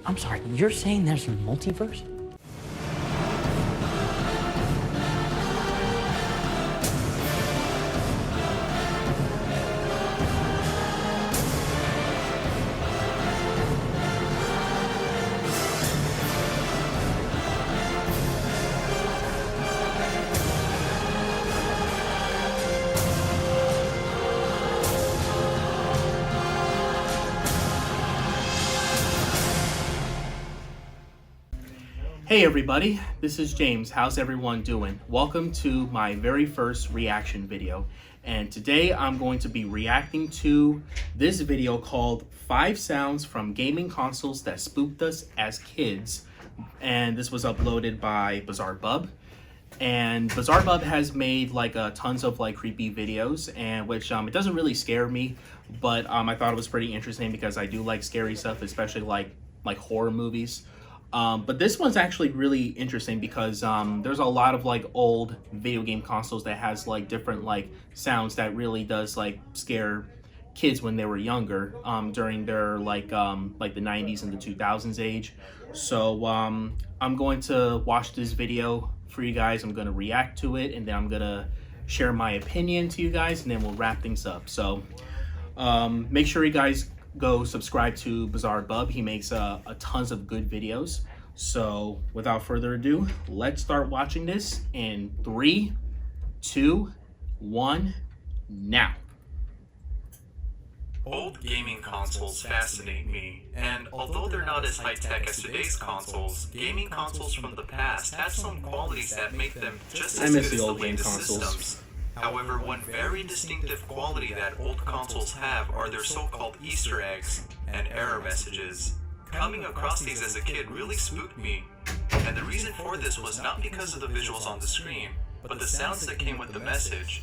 I'm sorry, you're saying there's a multiverse? Hey everybody, this is James. How's everyone doing? Welcome to my very first reaction video. And today I'm going to be reacting to this video called 5 Sounds from Gaming Consoles That Spooked Us as Kids. And this was uploaded by Bizarre Bub. And Bizarre Bub has made like tons of like creepy videos, and which it doesn't really scare me, but I thought it was pretty interesting because I do like scary stuff, especially like horror movies. But this one's actually really interesting because there's a lot of like old video game consoles that has like different like sounds that really does like scare kids when they were younger during their like the 90s and the 2000s age. So I'm going to watch this video for you guys. I'm going to react to it, and then I'm going to share my opinion to you guys, and then we'll wrap things up. So make sure you guys go subscribe to Bizarre Bub. He makes a tons of good videos. So without further ado, let's start watching this in 3, 2, 1, now. Old gaming consoles fascinate me, and although they're not as high-tech as today's consoles, gaming consoles from the past have some qualities that make them just as good as the latest systems. However, one very distinctive quality that old consoles have are their so-called Easter eggs and error messages. Coming across these as a kid really spooked me, and the reason for this was not because of the visuals on the screen, but the sounds that came with the message.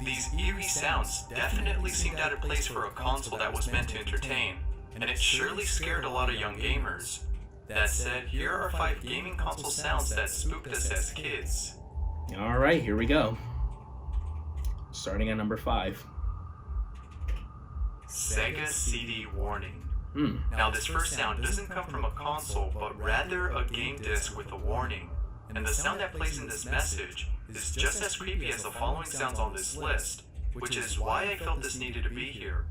These eerie sounds definitely seemed out of place for a console that was meant to entertain, and it surely scared a lot of young gamers. That said, here are 5 gaming console sounds that spooked us as kids. Alright, here we go. Starting at number 5. Sega CD warning. Now this first sound doesn't come from a console, but rather a game disc with a warning. And the sound that plays in this message is just as creepy as the following sounds on this list, which is why I felt this needed to be here.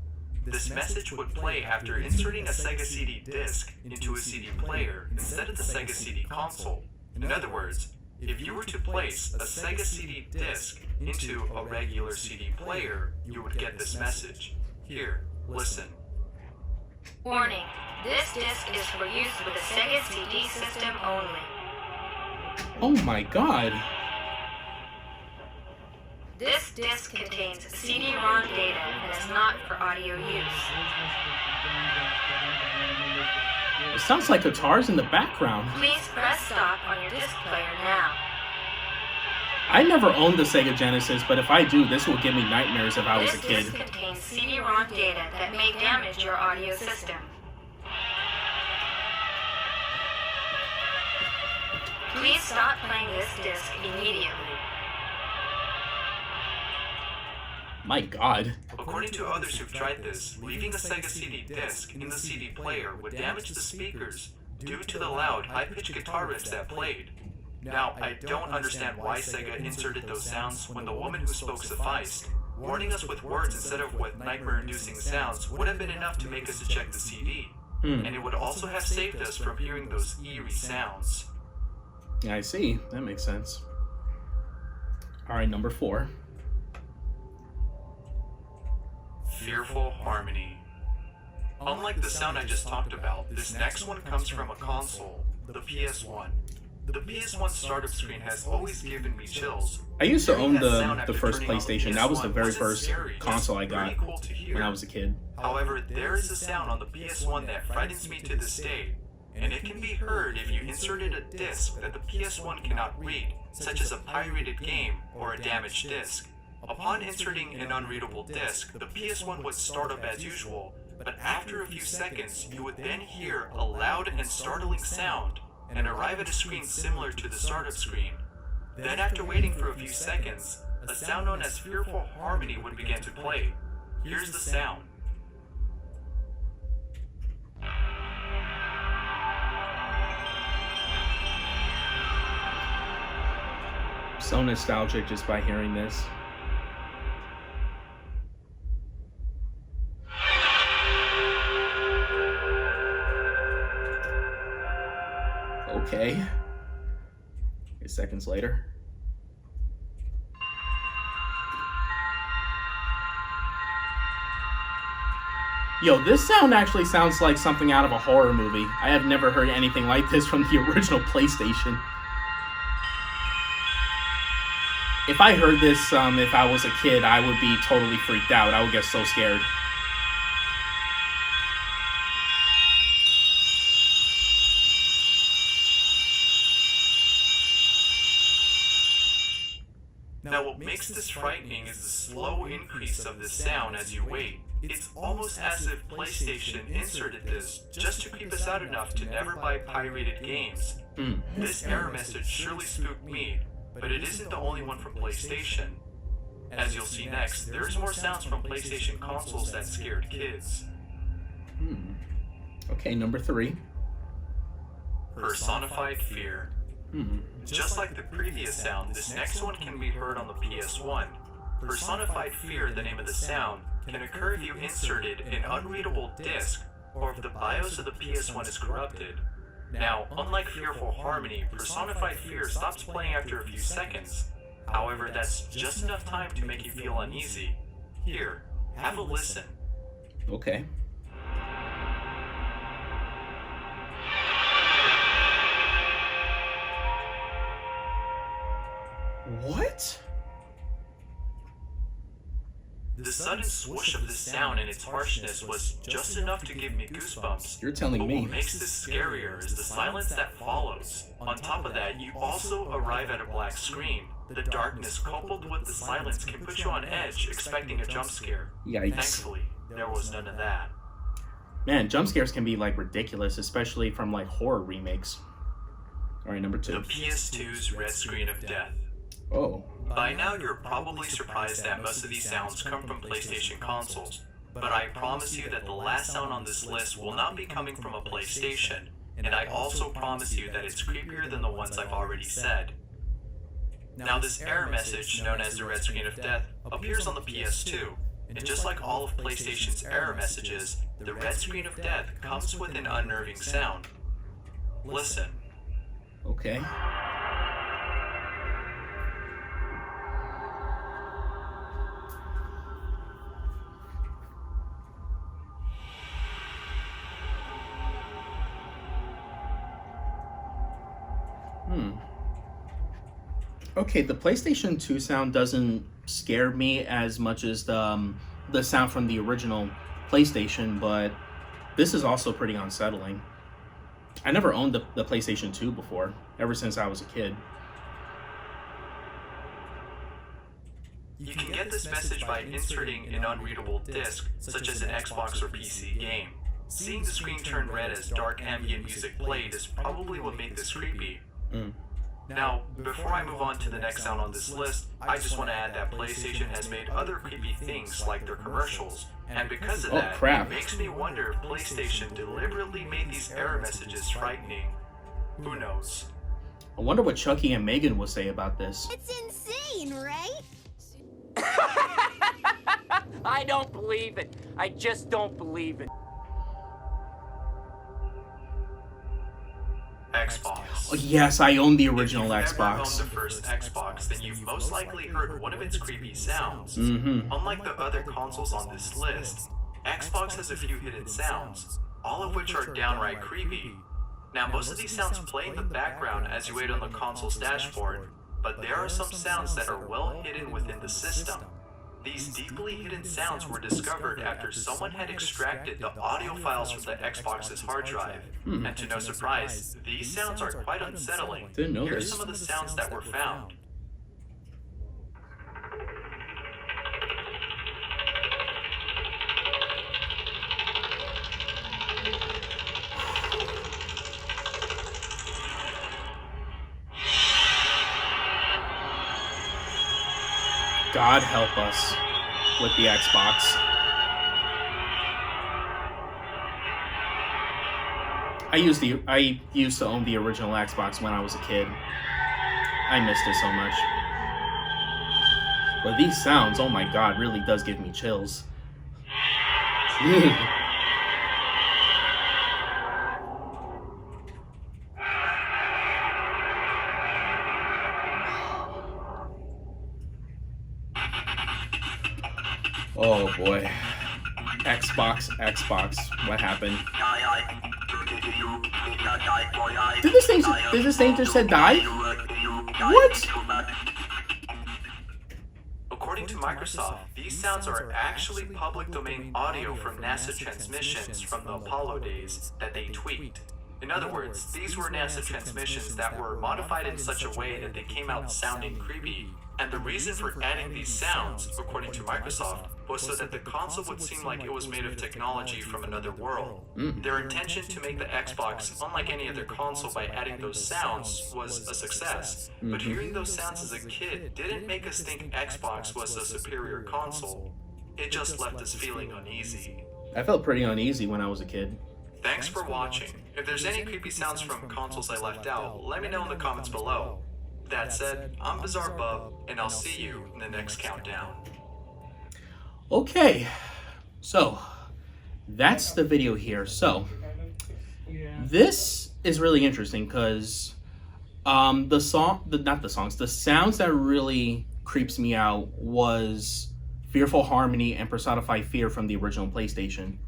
This message would play after inserting a Sega CD disc into a CD player instead of the Sega CD console. In other words, if you were to place a Sega CD disc into a regular CD player, you would get this message. Here, listen. Warning, this disc is for use with the Sega CD system only. Oh my god. This disc contains CD-ROM data and is not for audio use. It sounds like guitars in the background. Please press stop on your disc player now. I never owned the Sega Genesis, but if I do, this will give me nightmares if I was a kid. This disc contains CD-ROM data that may damage your audio system. Please stop playing this disc immediately. My god. According to others who've tried this, leaving a Sega CD disc in the CD player would damage the speakers due to the loud, high-pitched guitar riffs that played. Now, I don't understand why Sega inserted those sounds when the woman who spoke sufficed. Warning us with words instead of with nightmare-inducing sounds would have been enough to make us eject the CD. And it would also have saved us from hearing those eerie sounds. I see. That makes sense. Alright, number 4. Fearful harmony. Unlike the sound I just talked about, this next one comes from a console, the PS1. The PS1 startup screen has always given me chills. I used to own the first PlayStation. That was the very first console I got when I was a kid. However, there is a sound on the PS1 that frightens me to this day, and it can be heard if you inserted a disc that the PS1 cannot read, such as a pirated game or a damaged disc. Upon inserting an unreadable disc, the PS1 would start up as usual, but after a few seconds, you would then hear a loud and startling sound and arrive at a screen similar to the startup screen. Then after waiting for a few seconds, a sound known as Fearful Harmony would begin to play. Here's the sound. So nostalgic just by hearing this. Okay. Seconds later. Yo, this sound actually sounds like something out of a horror movie. I have never heard anything like this from the original PlayStation. If I heard this if I was a kid, I would be totally freaked out. I would get so scared. Now what makes this frightening is the slow increase of the sound as you wait. It's almost as if PlayStation inserted this just to creep us out enough to never buy pirated games. This error message surely spooked me, but it isn't the only one from PlayStation. As you'll see next, there's more sounds from PlayStation consoles that scared kids. Okay, number 3. Personified fear. Just like the previous sound, this next one can be heard on the PS1. Personified fear, the name of the sound, can occur if you inserted an unreadable disc or if the BIOS of the PS1 is corrupted. Now, unlike Fearful Harmony, Personified fear stops playing after a few seconds. However, that's just enough time to make you feel uneasy. Here, have a listen. Okay. What? The sudden swoosh of the sound and its harshness was just enough to give me goosebumps. You're telling But me. what makes this scarier is the silence that follows. On top of that, you also arrive at a black screen. The darkness coupled with the silence can put you on edge, expecting a jump scare. Yikes. Thankfully, there was none of that. Man, jump scares can be like ridiculous, especially from like horror remakes. Alright, number 2. The PS2's red screen of death. Oh. By now, you're probably surprised that most of these sounds come from PlayStation consoles, but I promise you that the last sound on this list will not be coming from a PlayStation, and I also promise you that it's creepier than the ones I've already said. Now, this error message, known as the red screen of death, appears on the PS2, and just like all of PlayStation's error messages, the red screen of death comes with an unnerving sound. Listen. Okay. Okay, the PlayStation 2 sound doesn't scare me as much as the sound from the original PlayStation, but this is also pretty unsettling. I never owned the PlayStation 2 before, ever since I was a kid. You can get this message by inserting an unreadable disc, such as an Xbox or PC game. Seeing the screen turn red as dark ambient music played is probably what made this creepy. Now, before I move on to the next sound on this list, I just want to add that PlayStation has made other creepy things like their commercials, and because of that, it makes me wonder if PlayStation deliberately made these error messages frightening. Who knows? I wonder what Chucky and Megan will say about this. It's insane, right? I don't believe it. I just don't believe it. Xbox. Oh, yes, I own the original If you've Xbox. ever owned the first Xbox, then you've most likely heard one of its creepy sounds. Unlike the other consoles on this list, Xbox has a few hidden sounds, all of which are downright creepy. Now, most of these sounds play in the background as you wait on the console's dashboard, but there are some sounds that are well hidden within the system. These deeply hidden sounds were discovered after someone had extracted the audio files from the Xbox's hard drive. And to no surprise, these sounds are quite unsettling. Didn't know Here's this. some of the sounds that were found. God help us with the Xbox. I used to own the original Xbox when I was a kid. I missed it so much. But these sounds, oh my god, really does give me chills. Oh boy. Xbox, what happened? Did this thing just said die? What? According to Microsoft, these sounds are actually public domain audio from NASA transmissions from the Apollo days that they tweaked. In other words, these were NASA transmissions that were modified in such a way that they came out sounding creepy. And the reason for adding these sounds, according to Microsoft, was so that the console would seem like it was made of technology from another world. Their intention to make the Xbox unlike any other console by adding those sounds was a success. But hearing those sounds as a kid didn't make us think Xbox was a superior console. It just left us feeling uneasy. I felt pretty uneasy when I was a kid. Thanks for watching. If there's any creepy sounds from consoles I left out, let me know in the comments below. That said, I'm Bizarre Bub, and I'll see you in the next countdown. Okay, so that's the video here. So this is really interesting because the sounds that really creeps me out was Fearful Harmony and Personified Fear from the original PlayStation.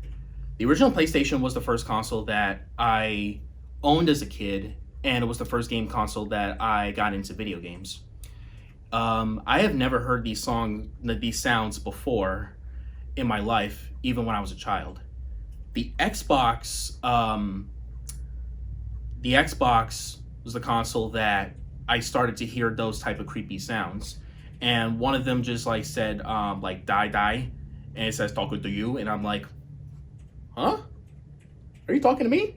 The original PlayStation was the first console that I owned as a kid, and it was the first game console that I got into video games. I have never heard these sounds before in my life, even when I was a child. The Xbox was the console that I started to hear those type of creepy sounds, and one of them just like said like die, and it says talking to you, and I'm like, huh? Are you talking to me?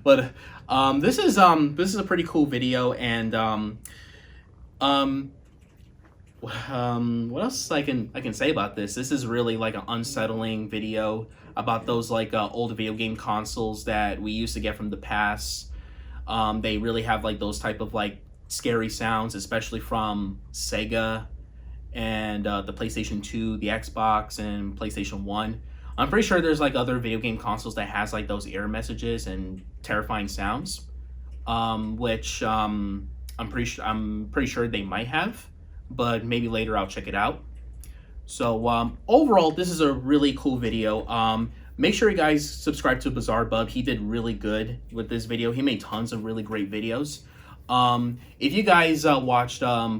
But this is a pretty cool video, and what else I can say about this? This is really like an unsettling video about those like old video game consoles that we used to get from the past. They really have like those type of like scary sounds, especially from Sega and the PlayStation 2, the Xbox, and PlayStation 1. I'm pretty sure there's like other video game consoles that has like those error messages and terrifying sounds, which I'm pretty sure they might have, but maybe later I'll check it out. So overall, this is a really cool video. Make sure you guys subscribe to Bizarre Bub. He did really good with this video. He made tons of really great videos. If you guys watched 5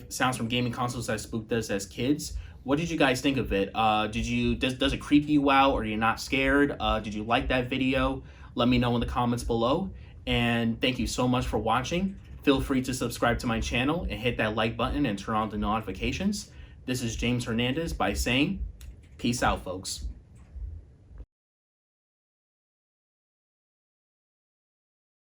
sounds from gaming consoles that spooked us as kids, what did you guys think of it? Does it creep you out, or are you not scared? Did you like that video? Let me know in the comments below. And thank you so much for watching. Feel free to subscribe to my channel and hit that like button and turn on the notifications. This is James Hernandez by saying, peace out, folks.